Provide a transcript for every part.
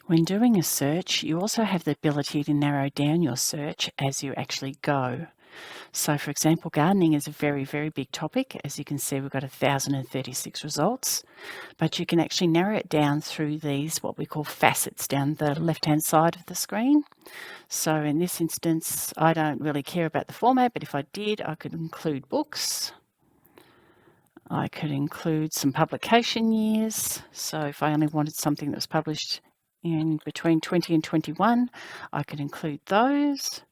When doing a search, you also have the ability to narrow down your search as you actually go. So for example, gardening is a very, very big topic. As you can see, we've got 1,036 results, but you can actually narrow it down through these, what we call facets, down the left-hand side of the screen. So in this instance, I don't really care about the format, but if I did, I could include books. I could include some publication years. So if I only wanted something that was published in between 20 and 21, I could include those.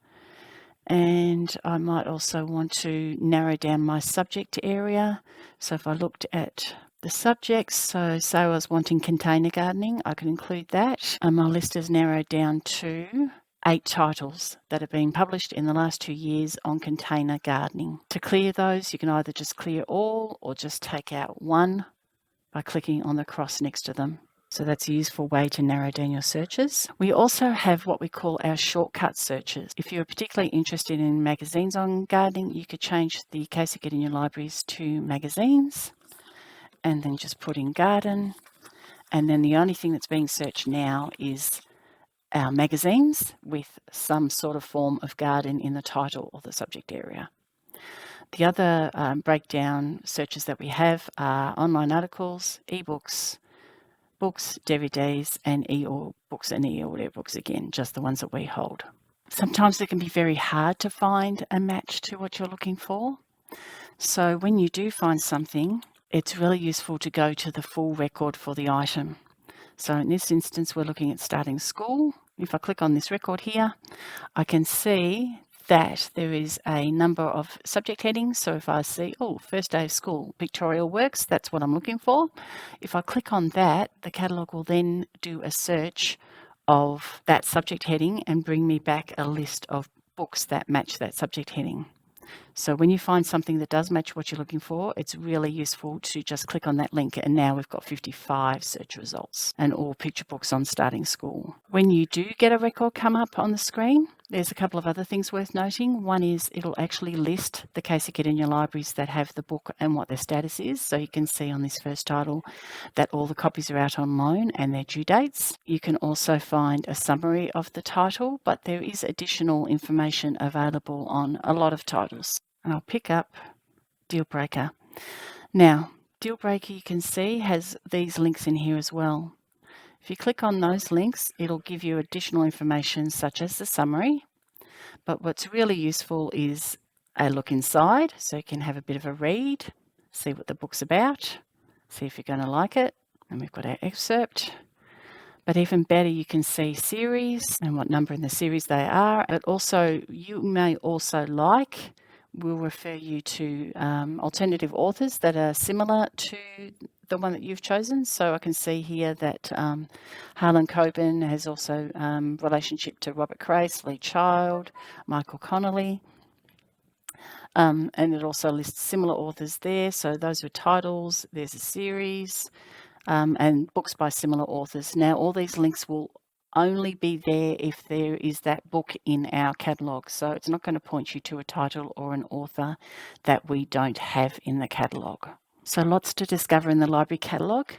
And I might also want to narrow down my subject area. So if I looked at the subjects, so say I was wanting container gardening, I could include that. And my list is narrowed down to 8 titles that have been published in the last 2 years on container gardening. To clear those, you can either just clear all or just take out one by clicking on the cross next to them. So that's a useful way to narrow down your searches. We also have what we call our shortcut searches. If you're particularly interested in magazines on gardening, you could change the case of Cardinia Libraries to magazines and then just put in garden. And then the only thing that's being searched now is our magazines with some sort of form of garden in the title or the subject area. The other breakdown searches that we have are online articles, ebooks, books, DVDs, and e-books and e-audiobooks, again, just the ones that we hold. Sometimes it can be very hard to find a match to what you're looking for. So when you do find something, it's really useful to go to the full record for the item. So in this instance, we're looking at starting school. If I click on this record here, I can see that there is a number of subject headings. So if I see, first day of school, pictorial works, that's what I'm looking for. If I click on that, the catalogue will then do a search of that subject heading and bring me back a list of books that match that subject heading. So when you find something that does match what you're looking for, it's really useful to just click on that link, and now we've got 55 search results and all picture books on starting school. When you do get a record come up on the screen, there's a couple of other things worth noting. One is it'll actually list the case of Cardinia Libraries that have the book and what their status is. So you can see on this first title that all the copies are out on loan and their due dates. You can also find a summary of the title, but there is additional information available on a lot of titles. And I'll pick up Deal Breaker. Now, Deal Breaker, you can see, has these links in here as well. If you click on those links, it'll give you additional information such as the summary. But what's really useful is a look inside, so you can have a bit of a read, see what the book's about, see if you're going to like it. And we've got our excerpt. But even better, you can see series and what number in the series they are. But also, you may also we'll refer you to alternative authors that are similar to the one that you've chosen. So I can see here that Harlan Coben has also relationship to Robert Crace, Lee Child, Michael Connolly. And it also lists similar authors there. So those are titles, there's a series, and books by similar authors. Now all these links will only be there if there is that book in our catalogue. So it's not going to point you to a title or an author that we don't have in the catalogue. So lots to discover in the library catalogue.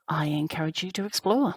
I encourage you to explore.